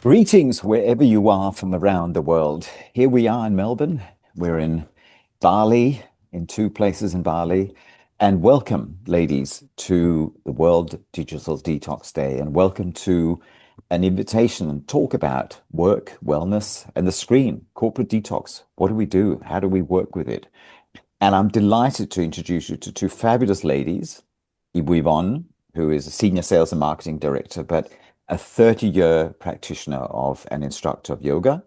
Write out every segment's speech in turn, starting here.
Greetings wherever you are from around the world. Here we are in Melbourne. We're in Bali, in two places in Bali. And welcome, ladies, to the World Digital Detox Day. And welcome to an invitation and talk about work, wellness, and the screen, corporate detox. What do we do? How do we work with it? And I'm delighted to introduce you to two fabulous ladies, Yvonne, who is a senior sales and marketing director, but a 30-year practitioner of an instructor of yoga,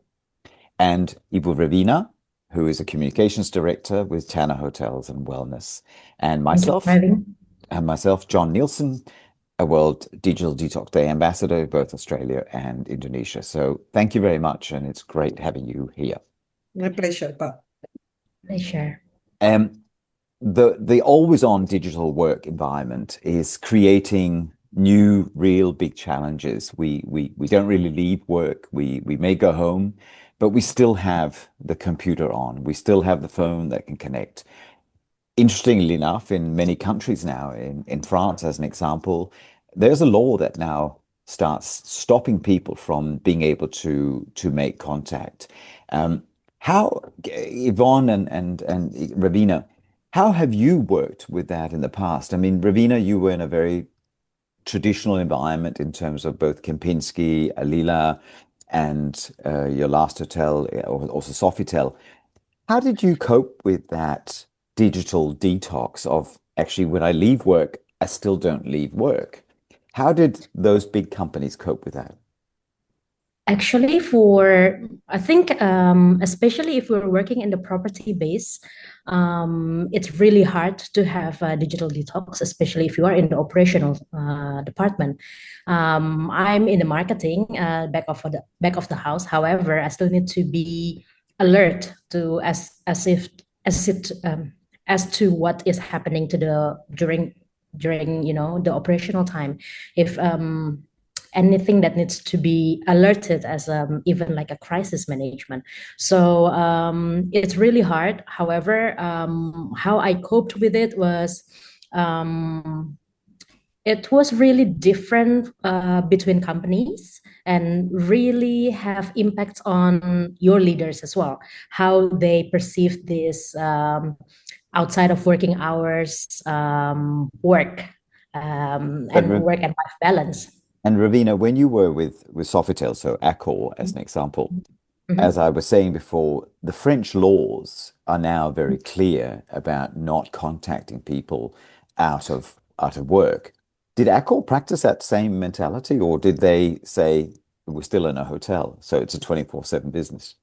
and Ibu Ravina, who is a communications director with Tanner Hotels and Wellness, and Thank you for myself, having. John Nielsen, a World Digital Detox Day ambassador, both Australia and Indonesia. So thank you very much, and it's great having you here. My pleasure, Pak. Pleasure. Um, the always on digital work environment is creating new real big challenges. We don't really leave work. We may go home, but we still have the computer on. We still have the phone that can connect. Interestingly enough, in many countries now, in France as an example, there's a law that now starts stopping people from being able to make contact. Um, how, Yvonne and Ravina, how have you worked with that in the past? I mean, Ravina, you were in a very traditional environment in terms of both Kempinski, Alila, and your last hotel, or also Sofitel. How did you cope with that digital detox of actually, when I leave work, I still don't leave work? How did those big companies cope with that? Actually, I think, especially if we're working in the property base, it's really hard to have a digital detox, especially if you are in the operational department. I'm in the marketing, back of the house. However, I still need to be alert to as it as to what is happening to the during the operational time. If anything that needs to be alerted as even like a crisis management. So it's really hard. However, how I coped with it was really different between companies and really have impacts on your leaders as well, how they perceive this outside of working hours work But and work and life balance. and Ravina, when you were with Sofitel, so Accor as an example, as Mhm. I was saying before, the French laws are now very clear about not contacting people out of work. Did Accor practice that same mentality, or did they say we're still in a hotel, so it's a 24/7 business?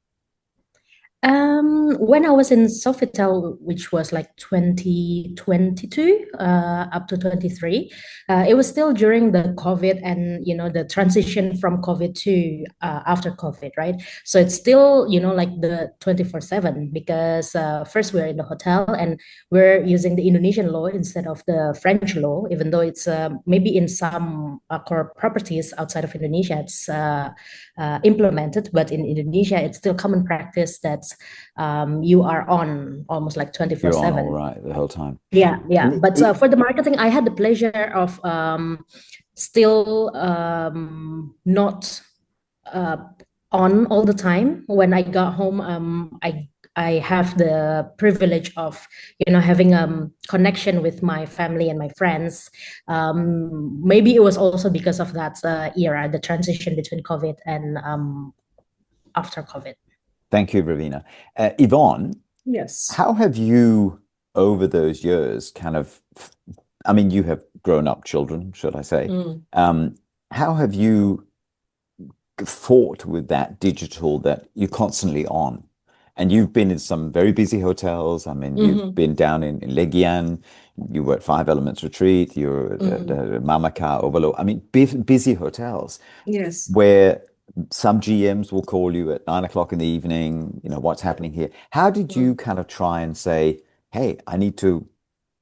When I was in Sofitel, which was like 2022 up to 23, it was still during the COVID and the transition from COVID to after COVID, right? So it's still like the 24/7 because first we're in the hotel and we're using the Indonesian law instead of the French law, even though it's maybe in some core properties outside of Indonesia it's implemented, but in Indonesia it's still common practice that you are on almost like You're on all 24/7. right the whole time. Yeah, yeah. And But for the marketing, I had the pleasure of still not uh, on all the time. When I got home, I have the privilege of having connection with my family and my friends. Maybe it was also because of that era, the transition between COVID and after COVID. thank you, Ravina. Yvonne, Yes. how have you, over those years, kind of, I mean, you have grown up children, should I say? Mm. How have you fought with that digital that you're constantly on? And you've been in some very busy hotels. I mean, you've Mhm. been down in Legian, you were at Five Elements Retreat, you're at Mhm. Mamaka, Overlook. I mean, busy hotels Yes. where some GMs will call you at 9 o'clock in the evening, what's happening here? How did you Mm. kind of try and say, hey, I need to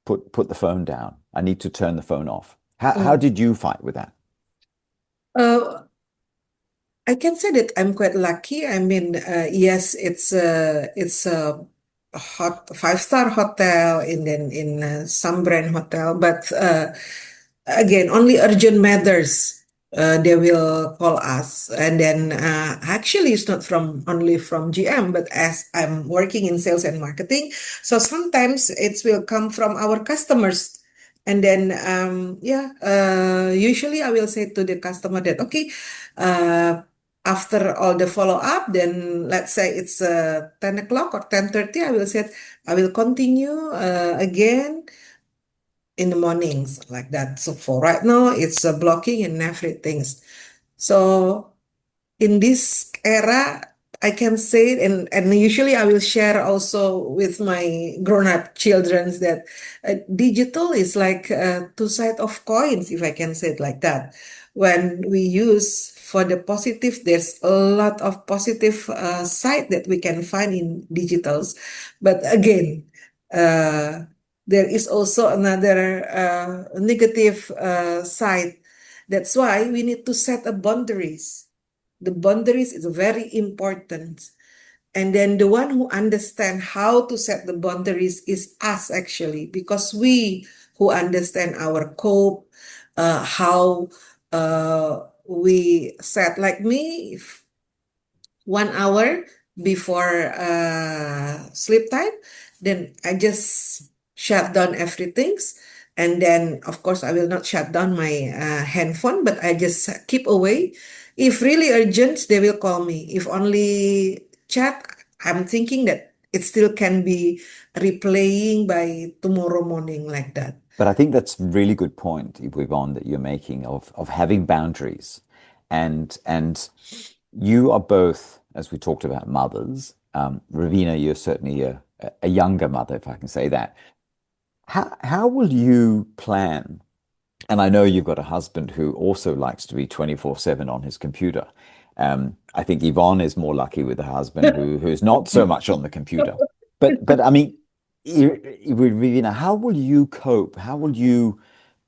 put the phone down. I need to turn the phone off. How Mm. did you fight with that? Uh, I can say that I'm quite lucky. I mean, yes, it's a hot five-star hotel in some brand hotel, but again, only urgent matters. they will call us, and then actually it's not from only from GM, but as I'm working in sales and marketing, so sometimes it will come from our customers. And then yeah, usually I will say to the customer that okay, uh, after all the follow up, then let's say it's 10 o'clock or 10:30, I will say I will continue again in the mornings like that. So for right now, it's blocking and everything. So in this era, I can say, and usually I will share also with my grown-up children that digital is like two sides of coins, if I can say it like that. When we use for the positive, there's a lot of positive side that we can find in digitals. But again, uh, there is also another negative side. That's why we need to set a boundaries. The boundaries is very important. And then the one who understand how to set the boundaries is us actually, because we who understand our cope, how we set, like me, if 1 hour before sleep time, then I just shut down everything. And then, of course, I will not shut down my handphone, but I just keep away. If really urgent, they will call me. If only chat, I'm thinking that it still can be replaying by tomorrow morning like that. But I think that's a really good point, Yvonne, that you're making of having boundaries. And you are both, as we talked about, mothers. Ravina, you're certainly a younger mother, if I can say that. How will you plan? And I know you've got a husband who also likes to be 24/7 on his computer. I think Yvonne is more lucky with a husband who's not so much on the computer. But I mean, Ravina, how will you cope? How will you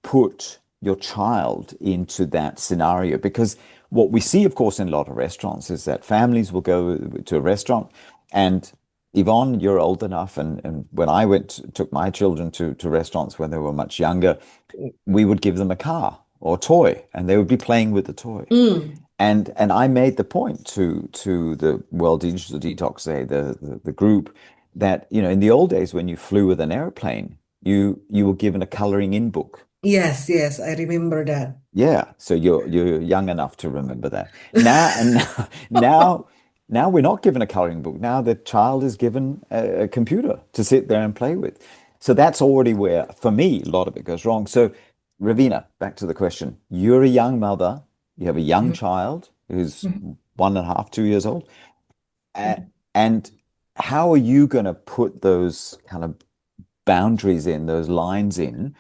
put your child into that scenario? Because what we see, of course, in a lot of restaurants is that families will go to a restaurant, and Yvonne, you're old enough, and when I took my children to restaurants when they were much younger, we would give them a car or a toy, and they would be playing with the toy. Mm, And I made the point to the World Digital Detox Day, the group, that in the old days when you flew with an airplane, you were given a coloring in book. yes, yes, I remember that. Yeah, so you're young enough to remember that. Now now we're not given a coloring book. Now the child is given a computer to sit there and play with. So that's already where, for me, a lot of it goes wrong. So, Ravina, back to the question. You're a young mother. You have a young Mhm, child who's mhm, 1.5, 2 years old. A- mhm, And how are you going to put those kind of boundaries in, those lines in?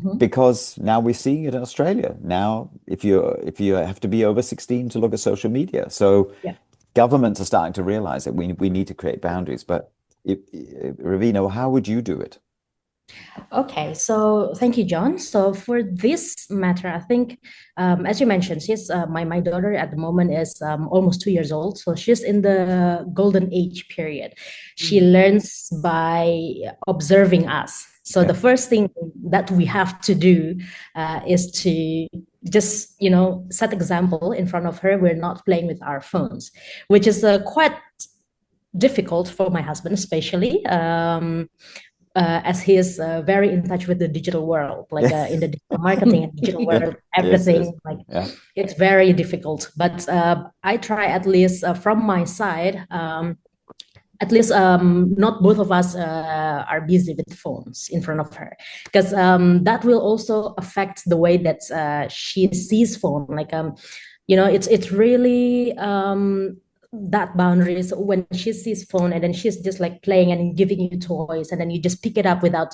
mhm. Because now we're seeing it in Australia. Now, if you have to be over 16 to look at social media, so Yeah. governments are starting to realize that we need to create boundaries. But Ravina, how would you do it? Okay, so thank you, John. So for this matter, I think, as you mentioned, she's my daughter at the moment is almost 2 years old. So she's in the golden age period. She Mm. learns by observing us. So Yeah. the first thing that we have to do is to just set example in front of her. We're not playing with our phones, which is quite difficult for my husband, especially. As he is very in touch with the digital world, like Yeah. in the digital marketing and digital Yeah. world, Yes, yes. everything, like Yeah. it's very difficult. But I try at least from my side, at least not both of us are busy with phones in front of her, because that will also affect the way that she sees phone. Like it's really that boundaries when she sees phone and then she's just like playing and giving you toys and then you just pick it up without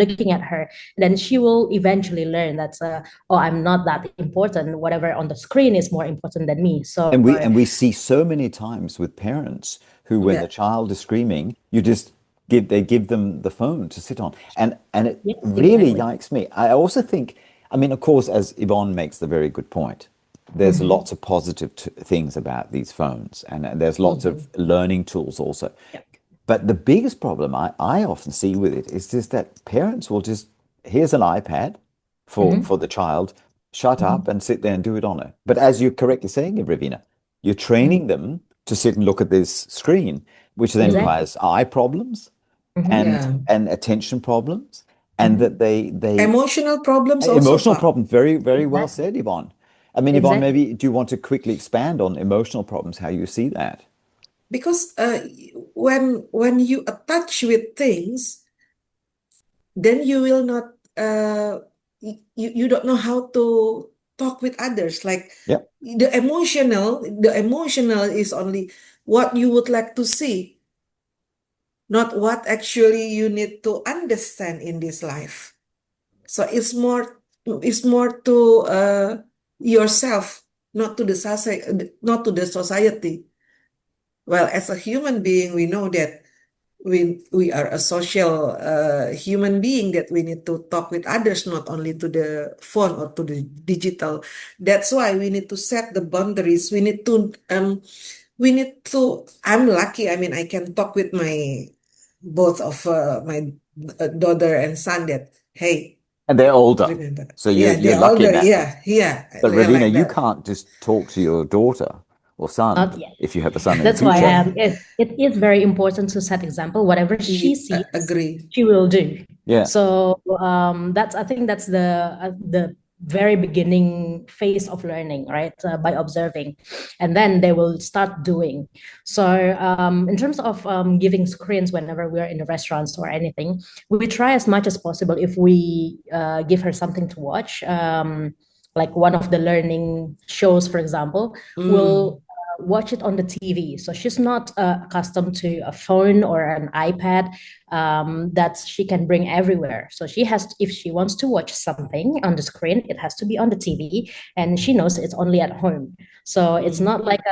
looking at her, then she will eventually learn that oh, I'm not that important, whatever on the screen is more important than me. So And we see so many times with parents who, when the Yeah. child is screaming, you just give them the phone to sit on. And it yes, really exactly. yikes me. I also think, I mean, of course, as Yvonne makes the very good point, there's Mhm. lots of positive things about these phones, and there's lots of Mhm. learning tools also. Yeah. But the biggest problem I often see with it is just that parents will just, here's an iPad for Mhm. the child, shut up and sit there and do it on it. But as you're correctly saying, Ravina, you're training them to sit and look at this screen, which then Exactly. requires eye problems Yeah. and attention problems, and that they Emotional problems also, emotional Pak. problems. Very, very well Exactly. said, Yvonne. I mean, Yvonne, Exactly. maybe do you want to quickly expand on emotional problems, how you see that? Because when you attach with things, then you will not you don't know how to talk with others. Like Yep. the emotional is only what you would like to see, not what actually you need to understand in this life. So it's more to yourself, not to the society, not to the society. Well, as a human being, we know that we are a social human being, that we need to talk with others, not only to the phone or to the digital. That's why we need to set the boundaries. We need to I'm lucky. I mean, I can talk with my both of my daughter and son that, hey, And they're older. remember, So yeah, you're they're lucky in older, that sense. yeah, But Ravina, like you that. can't just talk to your daughter or son Not yet. if you have a son in the That's why future. it is very important to set example. Whatever she sees, Agree. she will do. Yeah. So I think that's the very beginning phase of learning, right? By observing, and then they will start doing. So in terms of giving screens whenever we are in the restaurants or anything, we try as much as possible. If we give her something to watch, like one of the learning shows, for example, we'll watch it on the TV. So she's not accustomed to a phone or an iPad that she can bring everywhere. So she has, if she wants to watch something on the screen, it has to be on the TV, and she knows it's only at home. So it's not like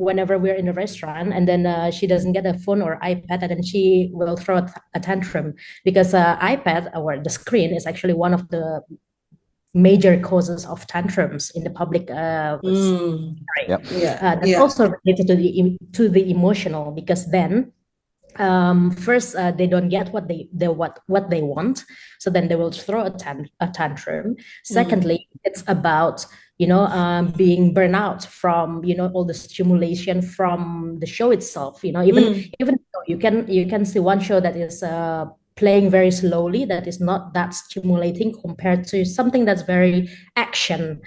whenever we're in a restaurant and then she doesn't get a phone or iPad, and then she will throw a tantrum, because iPad or the screen is actually one of the major causes of tantrums in the public Yep. Yeah, that's also related to the emotional, because then first they don't get what what they want, so then they will throw a tantrum. Secondly, it's about being burnout from all the stimulation from the show itself. Even though you can see one show that is playing very slowly, that is not that stimulating compared to something that's very action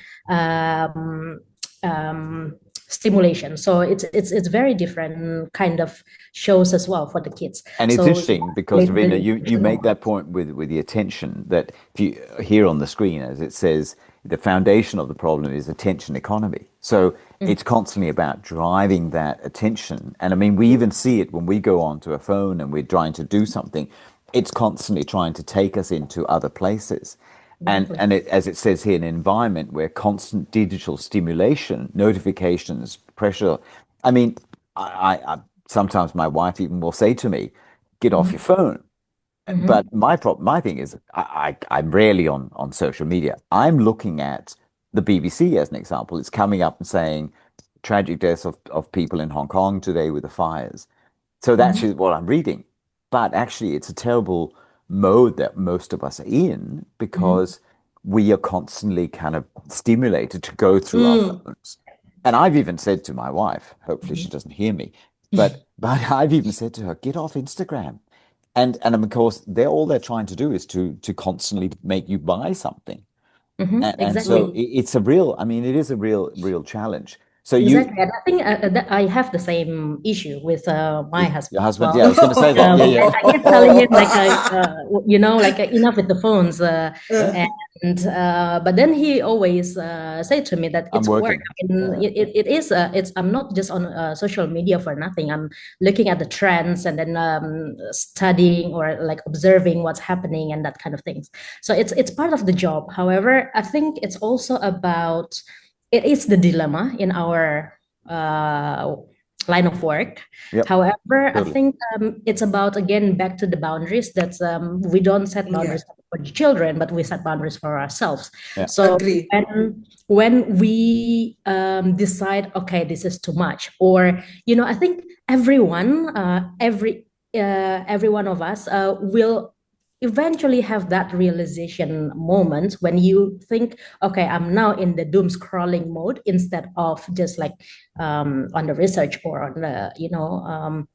stimulation. So it's very different kind of shows as well for the kids. And it's So interesting because, Ravina, you make that point with the attention, that if you hear on the screen, as it says, the foundation of the problem is attention economy. So it's constantly about driving that attention. And I mean, we even see it when we go onto a phone and we're trying to do something. It's constantly trying to take us into other places. And as it says here, an environment where constant digital stimulation, notifications, pressure. I mean, I sometimes my wife even will say to me, "Get off your phone." But my thing is, I'm rarely on social media. I'm looking at the BBC as an example. It's coming up and saying tragic deaths of people in Hong Kong today with the fires. So that's what I'm reading. But actually, it's a terrible mode that most of us are in, because we are constantly kind of stimulated to go through our phones. And I've even said to my wife, hopefully she doesn't hear me, but I've even said to her, get off Instagram. And of course, all they're trying to do is to constantly make you buy something. And so exactly. it's a real, I mean, it is a real challenge. So Exactly. And I think that I have the same issue with my with husband your as husband, well. yeah, I was going to say that. Yeah, yeah. I keep telling him like, like enough with the phones. Yeah. And but then he always say to me that I'm it's work. working. I mean, it is. I'm not just on social media for nothing. I'm looking at the trends and then studying or like observing what's happening and that kind of things. So it's part of the job. However, I think it's also about, it is the dilemma in our line of work. Yep, However, I totally. think it's about, again, back to the boundaries, that we don't set Yeah, boundaries for the children, but we set boundaries for ourselves. Yeah. So agree. when we decide, okay, this is too much, or I think every one of us will eventually have that realization moment when you think, okay, I'm now in the doom scrolling mode instead of just like on the research or on the,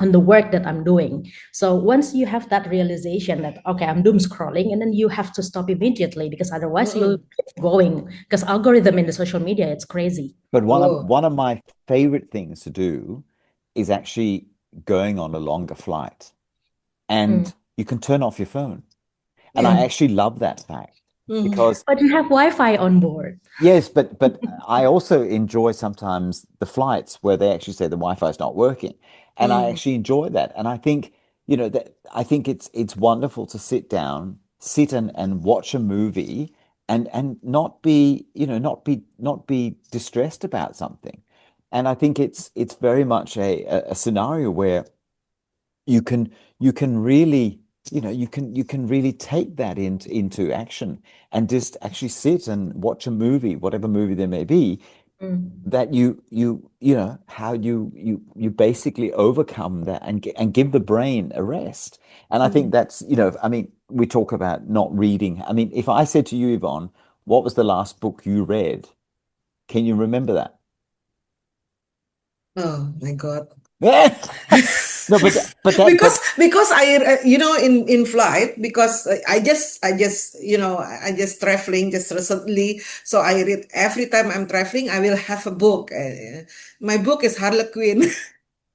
on the work that I'm doing. So once you have that realization that, okay, I'm doom scrolling, and then you have to stop immediately because otherwise you'll Mm-mm. keep going because algorithm in the social media, it's crazy. But Oh. one of my favorite things to do is actually going on a longer flight, Mm. and you can turn off your phone. And I Yeah. Mm. actually love that fact Mm. because But you have Wi-Fi on board. yes, but I also enjoy sometimes the flights where they actually say the Wi-Fi is not working, and I Mm. actually enjoy that. And I think, that I think it's wonderful to sit down, sit and watch a movie and not be, not be distressed about something. And I think it's very much a scenario where you can you can really you can really take that into action and just actually sit and watch a movie, whatever movie there may be, Mm. that how you basically overcome that and give the brain a rest. And I think Mm. that's, I mean, we talk about not reading. I mean, if I said to you, Yvonne, what was the last book you read, can you remember that? Oh my God. No, Because in flight, because I just traveling just recently, so I read every time I'm traveling I will have a book. My book is Harlequin.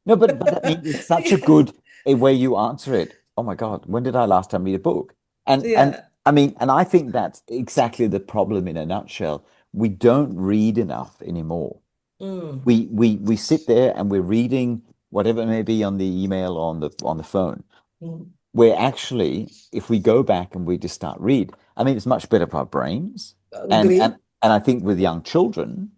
no, but I mean, it's such a good a way you answer it. Oh my God, when did I last time read a book? And Yeah. I mean, and I think that's exactly the problem in a nutshell. We don't read enough anymore. Mm. We sit there and we're reading whatever it may be on the email or on the phone. Mm. Where actually, if we go back and we just start read, I mean, it's much better for our brains. And Agree. and I think with young children,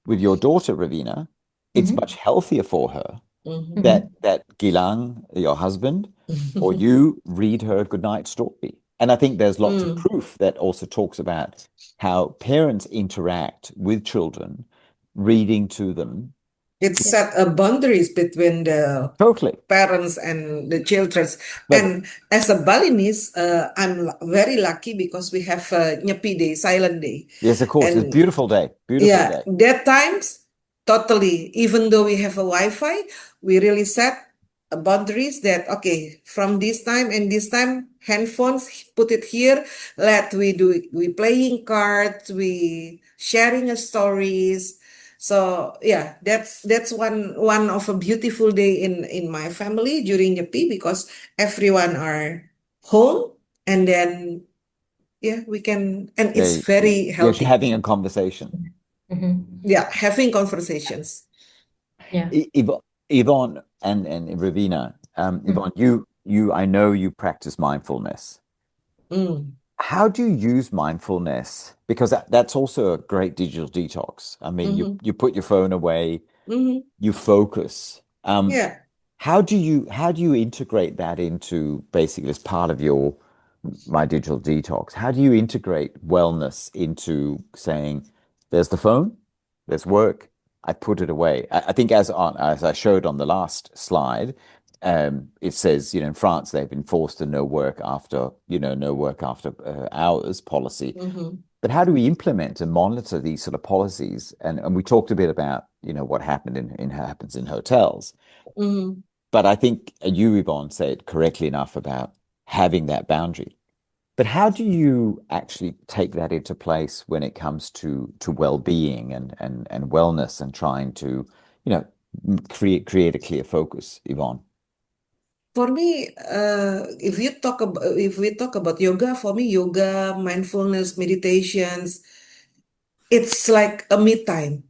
with your daughter, Ravina, it's much Mhm. healthier for her Mhm. Mhm. that Gilang, your husband, or you read her a goodnight story. And I think there's lots of Mm. proof that also talks about how parents interact with children, reading to them. It Yeah. set a boundaries between the Totally. parents and the children. But And as a Balinese, I'm very lucky because we have Nyepi Day, Silent Day. yes, of course, it's a And beautiful day. Beautiful yeah, day. that times totally. Even though we have a Wi-Fi, we really set boundaries that okay, from this time and this time, handphones put it here. Let we playing cards, we sharing stories. So yeah, that's one of a beautiful day in my family during Nyepi because everyone are home and then yeah we can and it's Yeah, very you're healthy. having a conversation. Mhm. Yeah, having conversations. Yeah. Yvonne and Ravina, Yvonne, Mm. I know you practice mindfulness. Mm, How do you use mindfulness? Because that's also a great digital detox. I mean, mm-hmm, you put your phone away, mm-hmm. you focus. Yeah. How do you integrate that into basically as part of your my digital detox? How do you integrate wellness into saying, there's the phone, there's work, I put it away. I think as I showed on the last slide, it says, in France they've enforced a no work after hours policy. Mm-hmm, But how do we implement and monitor these sort of policies? And we talked a bit about, what happened in happens in hotels. mm-hmm. But I think you, Yvonne, said correctly enough about having that boundary. But how do you actually take that into place when it comes to well-being and wellness and trying to, create a clear focus, Yvonne? For me, if we talk about yoga, for me, yoga, mindfulness, meditations, it's like a me time.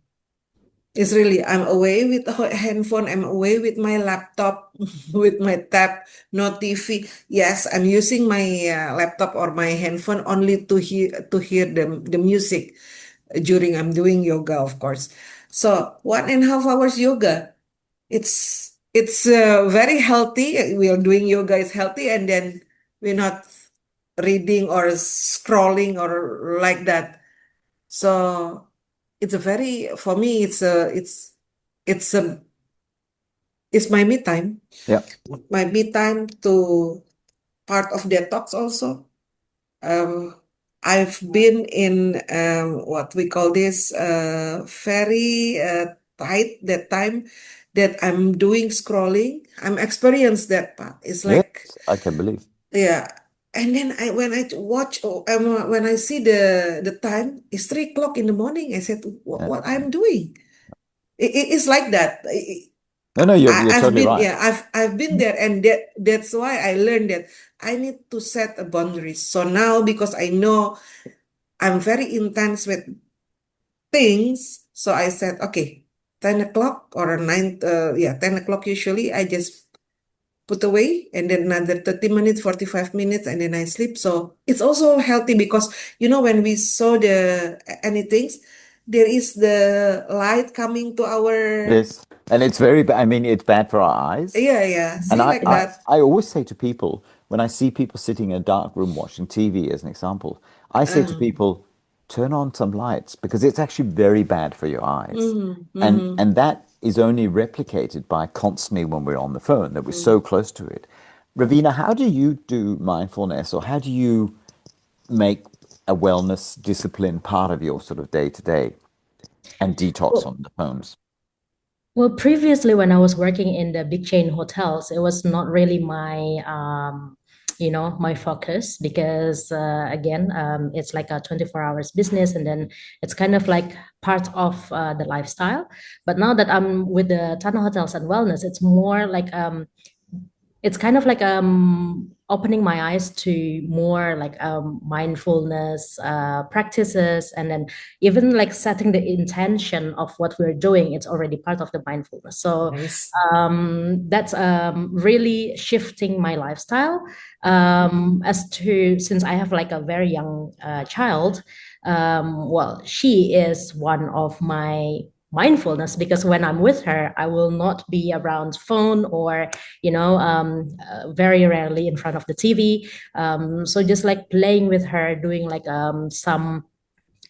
It's really, I'm away with the handphone, I'm away with my laptop, with my tab, no TV. Yes, I'm using my laptop or my handphone only to hear the music during I'm doing yoga, of course. So 1.5 hours yoga. It's very healthy. We are doing yoga is healthy, and then we're not reading or scrolling or like that. So it's a very for me it's my me time. Yeah. My me time to part of detox also. Um, I've been in what we call this very tight that time that I'm doing scrolling. I'm experienced that part. It's like, Yes, I can believe. yeah. And then when I watch when I see the time, it's 3 o'clock in the morning. I said, Yeah. what I'm doing? It's like that. No, no, you're I've totally been, right. yeah, I've been there, and that's why I learned that I need to set a boundary. So now, because I know I'm very intense with things, so I said, okay, 10 o'clock or 9, yeah, 10 o'clock usually, I just put away, and then another 30 minutes, 45 minutes, and then I sleep. So it's also healthy because, when we saw anything, there is the light coming to our, Yes. And it's very bad. I mean, it's bad for our eyes. yeah, yeah, And see, I, like I, that. I always say to people, when I see people sitting in a dark room watching TV, as an example, I say to Um, people, turn on some lights because it's actually very bad for your eyes. mhm, And mhm, and that is only replicated by constantly when we're on the phone, that we're so mhm. close to it. Ravina, how do you do mindfulness, or how do you make a wellness discipline part of your sort of day to day and detox Well, on the phones? well, previously when I was working in the big chain hotels, it was not really my my focus because again, it's like a 24 hours business, and then it's kind of like part of the lifestyle. But now that I'm with the Tana Hotels and Wellness, it's more like it's kind of like opening my eyes to more like mindfulness practices, and then even like setting the intention of what we're doing, it's already part of the mindfulness. So Nice. that's really shifting my lifestyle. As to since I have like a very young child, well, she is one of my mindfulness, because when I'm with her, I will not be around phone or very rarely in front of the TV. So just like playing with her, doing like some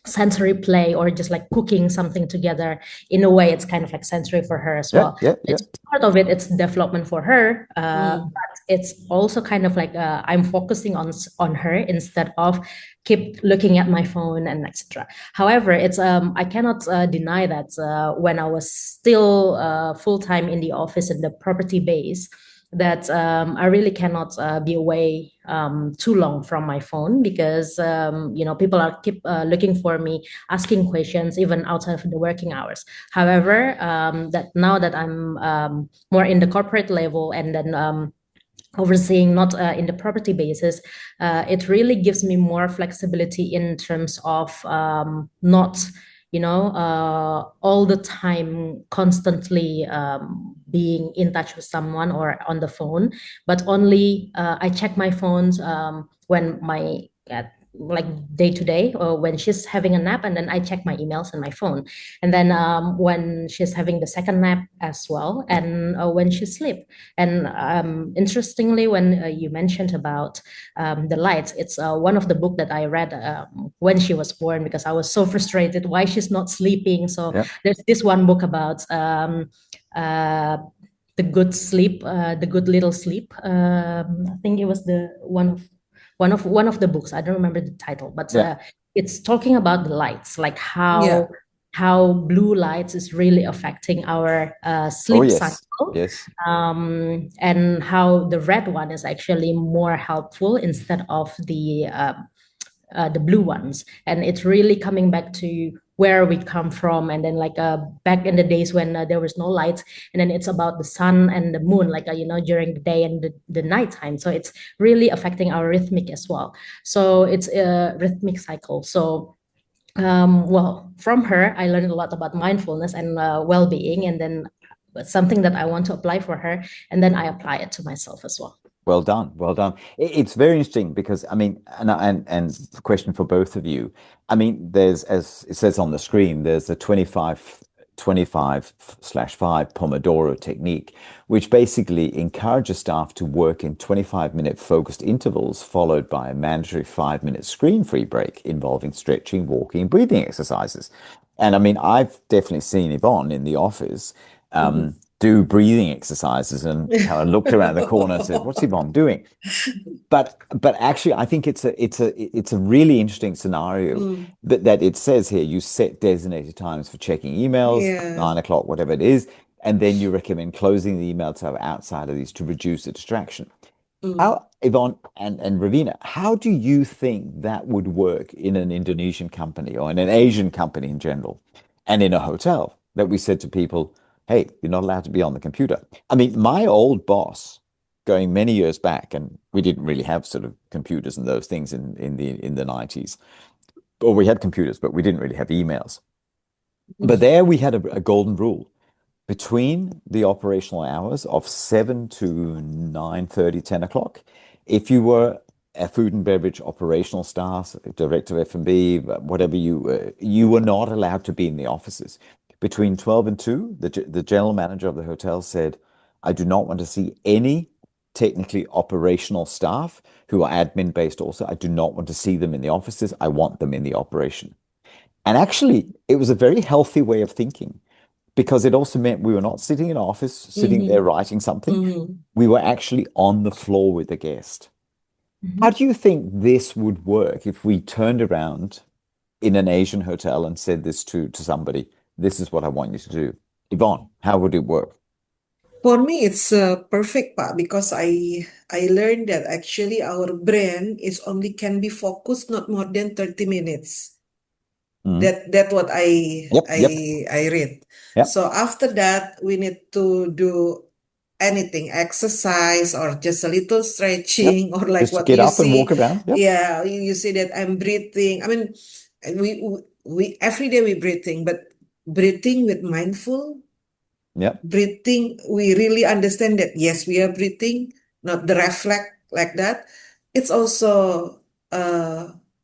sensory play, or just like cooking something together, in a way it's kind of like sensory for her as Yeah, well. yeah, yeah. It's part of it, it's development for her, Mm, but it's also kind of like I'm focusing on her instead of keep looking at my phone and etc. However, it's I cannot deny that when I was still full-time in the office in the property base, that I really cannot be away too long from my phone, because people are keep looking for me, asking questions even outside of the working hours. However, that now that I'm more in the corporate level, and then overseeing not in the property basis, it really gives me more flexibility in terms of not all the time constantly being in touch with someone or on the phone, but only I check my phones when my like day to day, or when she's having a nap, and then I check my emails and my phone, and then when she's having the second nap as well, and when she sleep. And interestingly, when you mentioned about the lights, it's one of the book that I read when she was born, because I was so frustrated why she's not sleeping. So Yeah. there's this one book about uh, the good sleep, the good little sleep. I think it was the one of the books. I don't remember the title, but Yeah. it's talking about the lights, like yeah. how blue lights is really affecting our Oh, sleep yes. cycle, Yes. and how the red one is actually more helpful instead of the blue ones. And it's really coming back to where we come from, and then like back in the days when there was no lights, and then it's about the sun and the moon, like during the day and the nighttime. So it's really affecting our rhythmic as well. So it's a rhythmic cycle. So well, from her, I learned a lot about mindfulness and well-being, and then something that I want to apply for her, and then I apply it to myself as well. Well done. Well done. It's very interesting because I mean, and the question for both of you. I mean, there's, as it says on the screen, there's a 25/5 Pomodoro technique, which basically encourages staff to work in 25-minute focused intervals, followed by a mandatory 5-minute screen-free break involving stretching, walking, and breathing exercises. And I mean, I've definitely seen Yvonne in the office. Mhm. do breathing exercises and kind of looked around the corner and said, "What's Yvonne doing?" But actually, I think it's a really interesting scenario Mm, that it says here you set designated times for checking emails, yeah. 9 o'clock, whatever it is, and then you recommend closing the email tab outside of these to reduce the distraction. Mm, How, Yvonne and Ravina, how do you think that would work in an Indonesian company or in an Asian company in general, and in a hotel that we said to people, hey, you're not allowed to be on the computer? I mean, my old boss, going many years back, and we didn't really have sort of computers and those things in the 90s, or we had computers, but we didn't really have emails. But mm, there we had a golden rule between the operational hours of 7 to 9:30, 10 o'clock. If you were a food and beverage operational staff, director of F&B, whatever you were not allowed to be in the offices. Between 12 and 2, the general manager of the hotel said, I do not want to see any technically operational staff who are admin based also. I do not want to see them in the offices. I want them in the operation. And actually, it was a very healthy way of thinking because it also meant we were not sitting in an office, sitting there mhm, writing something. mhm. We were actually on the floor with the guest. How Mhm. do you think this would work if we turned around in an Asian hotel and said this to somebody? This is what I want you to do. Yvonne, how would it work? For me, it's perfect, Pak, because I learned that actually our brain is only can be focused not more than 30 minutes. Mhm. That what Yep, yep, I read. yep, So after that, we need to do anything, exercise or just a little yep. stretching or like Just to what get you up and walk see. around. Yep, Yeah, you see that I'm breathing. I mean, we every day we breathing, but breathing with mindful yep, breathing, we really understand that yes, we are breathing, not the reflex like that. It's also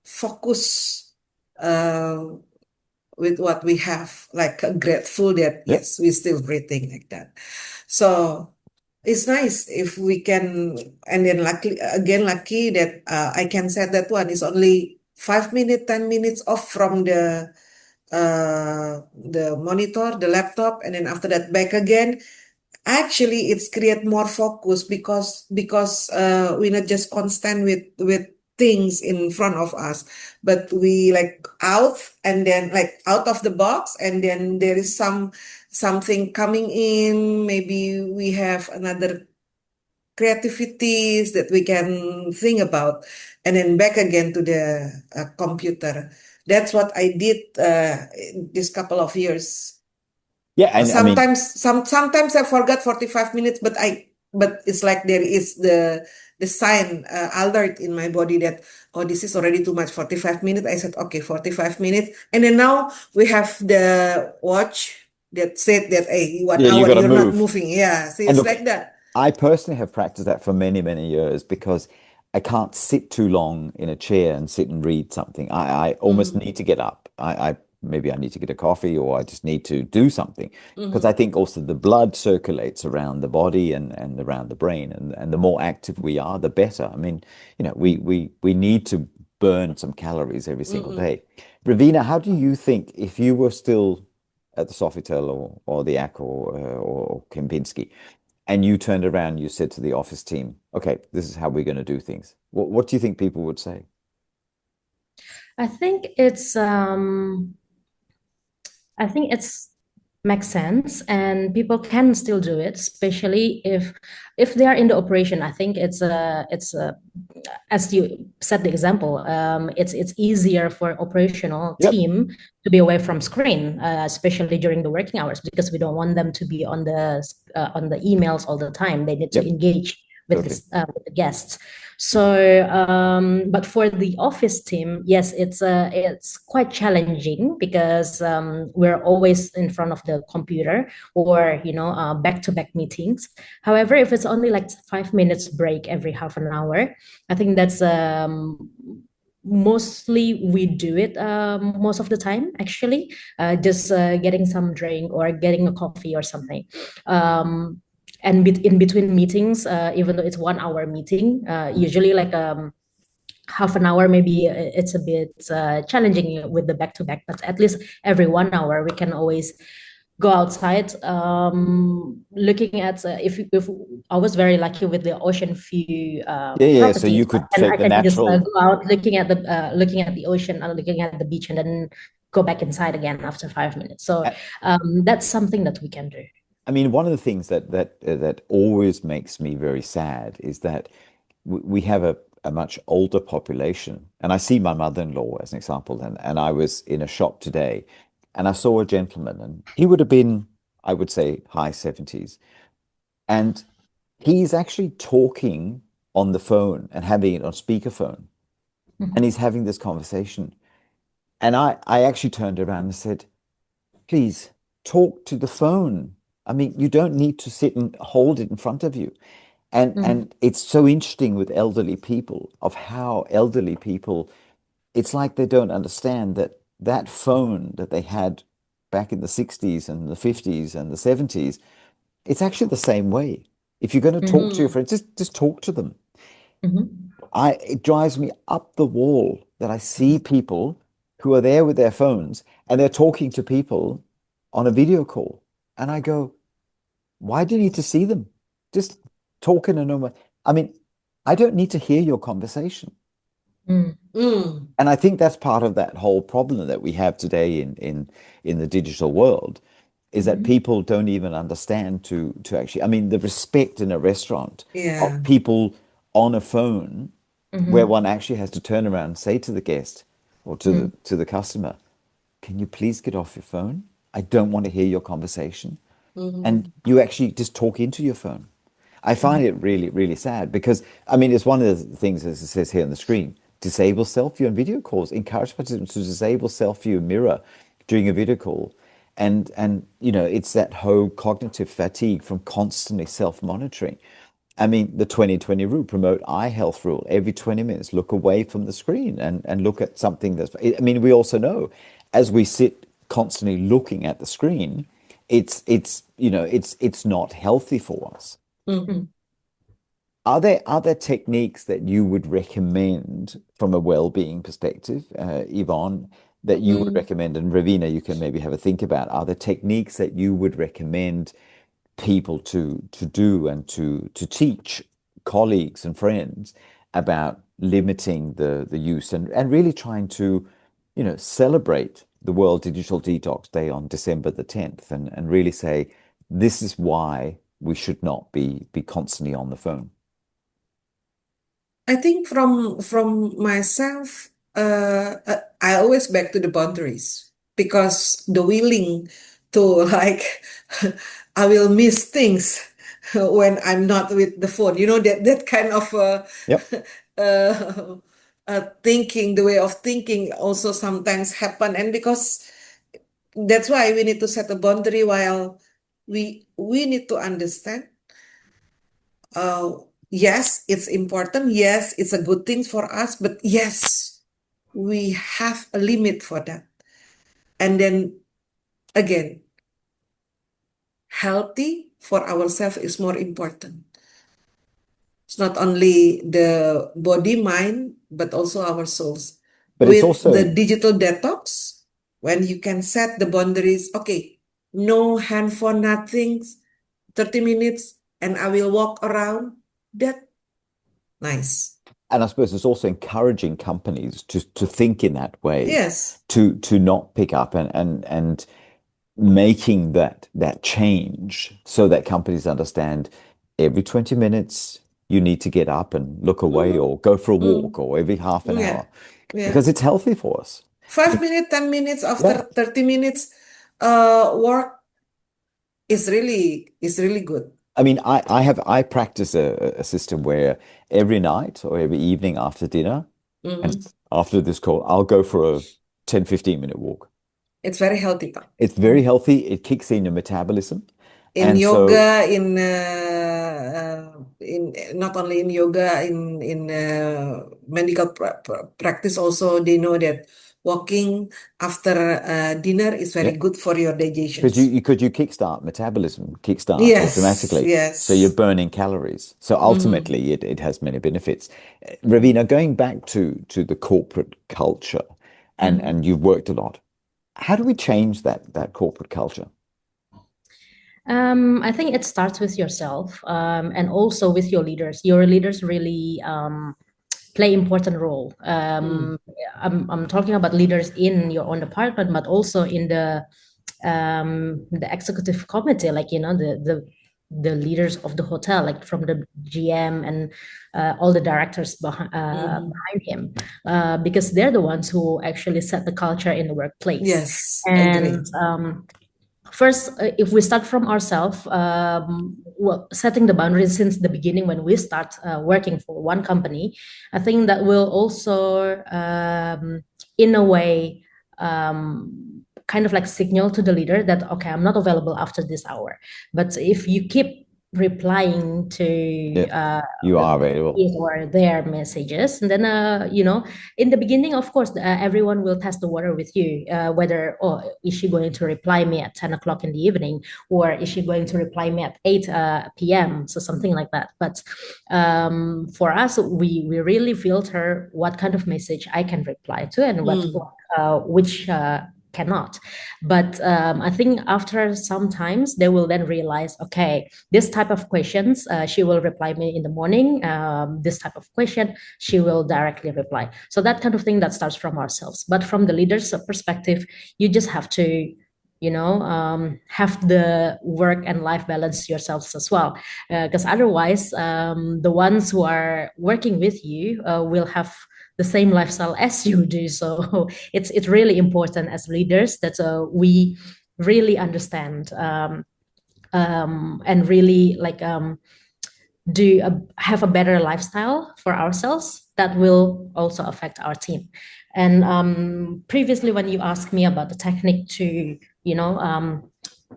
focus uh, with what we have, like grateful that yep. yes, we're still breathing like that. So it's nice if we can, and then lucky that I can set that one is only 5 minutes, 10 minutes off from the monitor, the laptop, and then after that back again. Actually, it's create more focus because we're not just constant with things in front of us, but we like out and then like out of the box, and then there is something coming in. Maybe we have another creativities that we can think about, and then back again to the computer. That's what I did in this couple of years. Yeah, and I mean, Sometimes I forgot 45 minutes, but it's like there is the sign alert in my body that oh, this is already too much, 45 minutes. I said okay, 45 minutes, and then now we have the watch that said that hey, one yeah, you hour got to you're not move. moving. Yeah, so And it's look, like that. I personally have practiced that for many, many years because I can't sit too long in a chair and sit and read something. I almost Mm, need to get up. I maybe I need to get a coffee or I just need to do something because I mhm, think also the blood circulates around the body and around the brain, and the more active we are, the better. I mean, we need to burn some calories every single mm-mm. day. Ravina, how do you think if you were still at the Sofitel or the Accor or Kempinski, and you turned around, you said to the office team, okay, this is how we're going to do things. What do you think people would say? I think it's makes sense and people can still do it, especially if they are in the operation. I think it's as you set the example, it's easier for operational Yep. team to be away from screen, especially during the working hours, because we don't want them to be on the emails all the time. They need to Yep. engage Totally. with the guests. So, but for the office team, yes, it's quite challenging because we're always in front of the computer or back-to-back meetings. However, if it's only like 5 minutes break every half an hour, I think that's mostly we do it most of the time actually, just getting some drink or getting a coffee or something. And in between meetings, even though it's 1 hour meeting, usually like half an hour maybe it's a bit challenging with the back to back, but at least every 1 hour we can always go outside, looking at if I was very lucky with the ocean view Yeah. So properties, you could and take I the can just natural. go out looking at the ocean, looking at the beach, and then go back inside again after 5 minutes. So that's something that we can do. I mean, one of the things that always makes me very sad is that we have a much older population. And I see my mother-in-law as an example. And I was in a shop today and I saw a gentleman, and he would have been, I would say, high 70s. And he's actually talking on the phone and having it on speakerphone. And he's having this conversation. And I actually turned around and said, please talk to the phone. I mean, you don't need to sit and hold it in front of you. And it's so interesting with elderly people of how elderly people, it's like they don't understand that that phone that they had back in the 60s and the 50s and the 70s, it's actually the same way. If you're going to talk to your Mm-hmm. friends, just talk to them. Mhm. It drives me up the wall that I see people who are there with their phones and they're talking to people on a video call. And I go, why do you need to see them? Just talk in a normal. I mean, I don't need to hear your conversation. Mm. Mm. And I think that's part of that whole problem that we have today in the digital world is that Mhm. people don't even understand to actually, I mean, the respect in a restaurant of Yeah. people on a phone where Mhm. one actually has to turn around and say to the guest or Mm. to the customer, can you please get off your phone? I don't want to hear your conversation. And Mm-hmm. you actually just talk into your phone. I find Mhm. it really, really sad because, I mean, it's one of the things, as it says here on the screen, disable self-view on video calls. Encourage participants to disable self-view mirror during a video call. And it's that whole cognitive fatigue from constantly self-monitoring. I mean, the 2020 rule, promote eye health rule. Every 20 minutes, look away from the screen and look at something that's, I mean, we also know as we sit constantly looking at the screen, it's not healthy for us. Mm-hmm. Mm. Are there techniques that you would recommend from a well-being perspective, Yvonne, that you would Mm. recommend? And Ravina, you can maybe have a think about. Are there techniques that you would recommend people to do and to teach colleagues and friends about limiting the use and really trying to, celebrate the World Digital Detox Day on December the 10th and really say, this is why we should not be constantly on the phone. I think from myself, I always back to the boundaries because the willing to like I will miss things when I'm not with the phone. You know that kind of Yep. uh, thinking, the way of thinking also sometimes happen, and because that's why we need to set a boundary while we need to understand. uh, yes, it's important. Yes, it's a good thing for us, but yes, we have a limit for that. And then again, healthy for ourselves is more important. It's not only the body, mind, but also our souls. But it's With the also, digital detox, when you can set the boundaries, okay, no handphone, nothing, 30 minutes, and I will walk around. That nice. and I suppose it's also encouraging companies to think in that way, Yes. to not pick up and making that change so that companies understand every 20 minutes you need to get up and look away Mm-hmm. or go for a Mm. walk or every half an Yeah. hour Yeah. because it's healthy for us. 5 minutes, 10 minutes after Yeah. 30 minutes work is really good. I mean, I practice a system where every night or every evening after dinner and Mm-hmm. after this call, I'll go for a 10-15 minute walk. It's very healthy, Pak. It's very healthy. It kicks in your metabolism. In And so, yoga, in not only in yoga, in medical practice also, they know that walking after dinner is very yeah, good for your because digestions. you kickstart metabolism, kickstarts Yes, automatically. So you're yes. burning calories. So Mm-hmm. ultimately, it has many benefits. Ravina, going back to the corporate culture, Mm-hmm. and you've worked a lot. How do we change that corporate culture? I think it starts with yourself, and also with your leaders. Your leaders really play important role. I'm talking about leaders in your own department, but also in the executive committee, like the leaders of the hotel, like from the GM and all the directors behind him, because they're the ones who actually set the culture in the workplace. Yes, And agree. first, if we start from ourselves, well, setting the boundaries since the beginning when we start working for one company, I think that will also, in a way, kind of like signal to the leader that, okay, I'm not available after this hour. But if you keep replying to Yeah, you are available. his or their messages, and then in the beginning, of course, everyone will test the water with you, whether, oh, is she going to reply me at 10 o'clock in the evening, or is she going to reply me at 8 p.m., so something like that. But for us, we really filter what kind of message I can reply to and which cannot. But I think after some times they will then realize, okay, this type of questions she will reply me in the morning, this type of question she will directly reply. So that kind of thing, that starts from ourselves. But from the leader's perspective, you just have to have the work and life balance yourselves as well, because otherwise the ones who are working with you will have the same lifestyle as you do. So it's really important as leaders that we really understand, and really have a better lifestyle for ourselves that will also affect our team. And previously, when you asked me about the technique to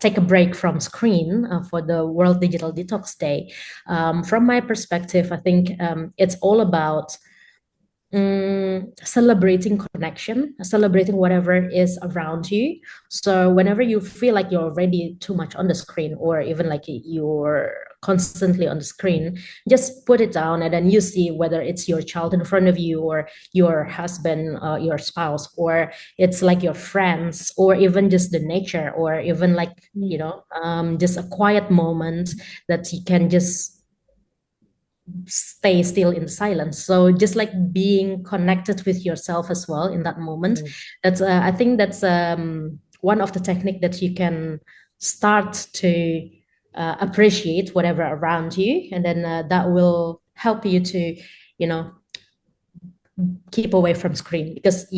take a break from screen for the World Digital Detox Day, from my perspective, I think it's all about celebrating connection, celebrating whatever is around you. So whenever you feel like you're already too much on the screen, or even like you're constantly on the screen, just put it down, and then you see whether it's your child in front of you, or your husband, your spouse, or it's like your friends, or even just the nature, or even like just a quiet moment that you can just stay still in silence. So just like being connected with yourself as well in that moment. That's I think that's one of the technique that you can start to appreciate whatever around you, and then that will help you to you know keep away from screen. Because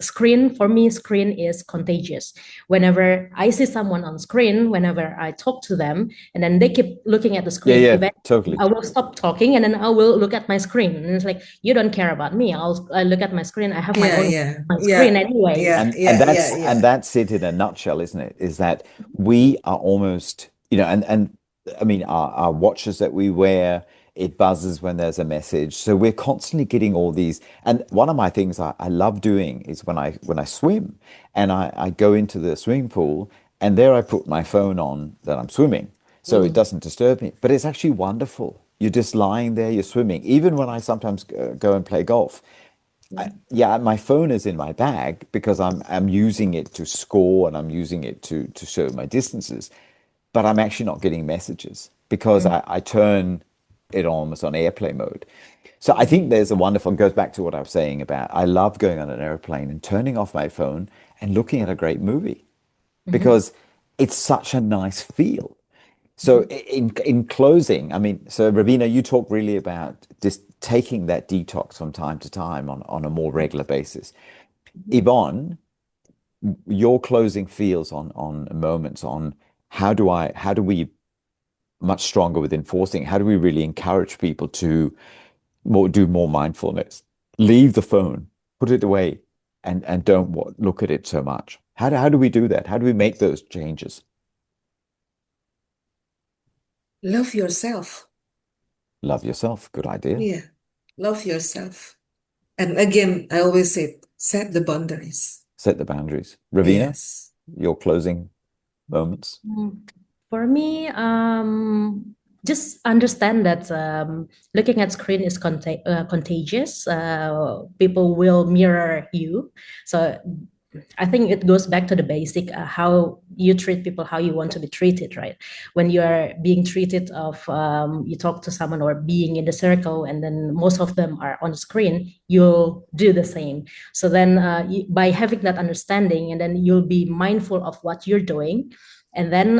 screen, for me, screen is contagious. Whenever I see someone on screen, whenever I talk to them, and then they keep looking at the screen, Yeah, eventually totally. I will stop talking, and then I will look at my screen, and it's like, you don't care about me. I look at my screen. I have my own screen anyway. And that's it in a nutshell, isn't it? Is that we are almost, and I mean our watches that we wear, it buzzes when there's a message. So we're constantly getting all these. And one of my things I love doing is when I swim and I go into the swimming pool, and there I put my phone on that I'm swimming, so it doesn't disturb me. But it's actually wonderful. You're just lying there, you're swimming. Even when I sometimes go and play golf, yeah, my phone is in my bag because I'm using it to score, and I'm using it to show my distances, but I'm actually not getting messages because I turn it almost on airplane mode. So I think there's a wonderful, goes back to what I was saying about, I love going on an airplane and turning off my phone and looking at a great movie because it's such a nice feel. So in closing, I mean, so Ravina, you talk really about just taking that detox from time to time on a more regular basis. Yvonne, your closing feels on moments on how do we much stronger with enforcing, how do we really encourage people to do more mindfulness, leave the phone, put it away, and don't look at it so much. How do we do that? How do we make those changes? Love yourself. Love yourself. Good idea. Yeah, love yourself. And again, I always say, set the boundaries. Set the boundaries. Ravina, Yes. your closing moments. For me, just understand that looking at screen is contagious. People will mirror you. So I think it goes back to the basic, how you treat people, how you want to be treated, right? When you are being treated of, you talk to someone or being in the circle, and then most of them are on screen, you'll do the same. So then by having that understanding, and then you'll be mindful of what you're doing. And then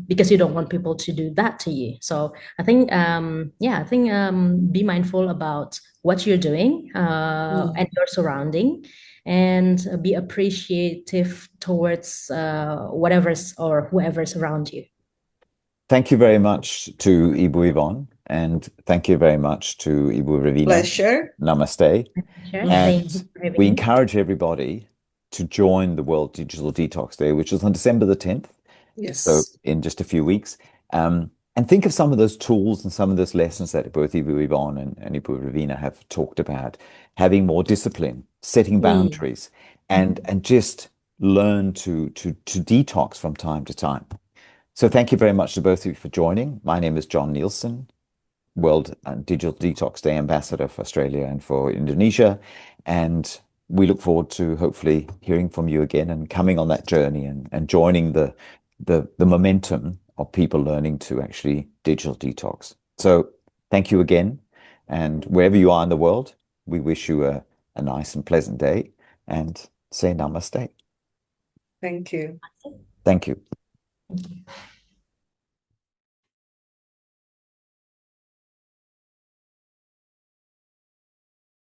because you don't want people to do that to you. So I think, be mindful about what you're doing and your surrounding, and be appreciative towards whatever's or whoever's around you. Thank you very much to Ibu Yvonne, and thank you very much to Ibu Ravina. Pleasure. Namaste. Sure. And Thanks for having we me. encourage everybody to join the World Digital Detox Day, which is on December the 10th. So Yes. in just a few weeks. And think of some of those tools and some of those lessons that both Ibu Yvonne and Ibu Ravina have talked about. Having more discipline, setting boundaries, and just learn to detox from time to time. So thank you very much to both of you for joining. My name is John Nielsen, World Digital Detox Day Ambassador for Australia and for Indonesia. And we look forward to hopefully hearing from you again and coming on that journey and joining the momentum of people learning to actually digital detox. So thank you again. And wherever you are in the world, we wish you a nice and pleasant day, and say namaste. Thank you. Thank you. Thank you.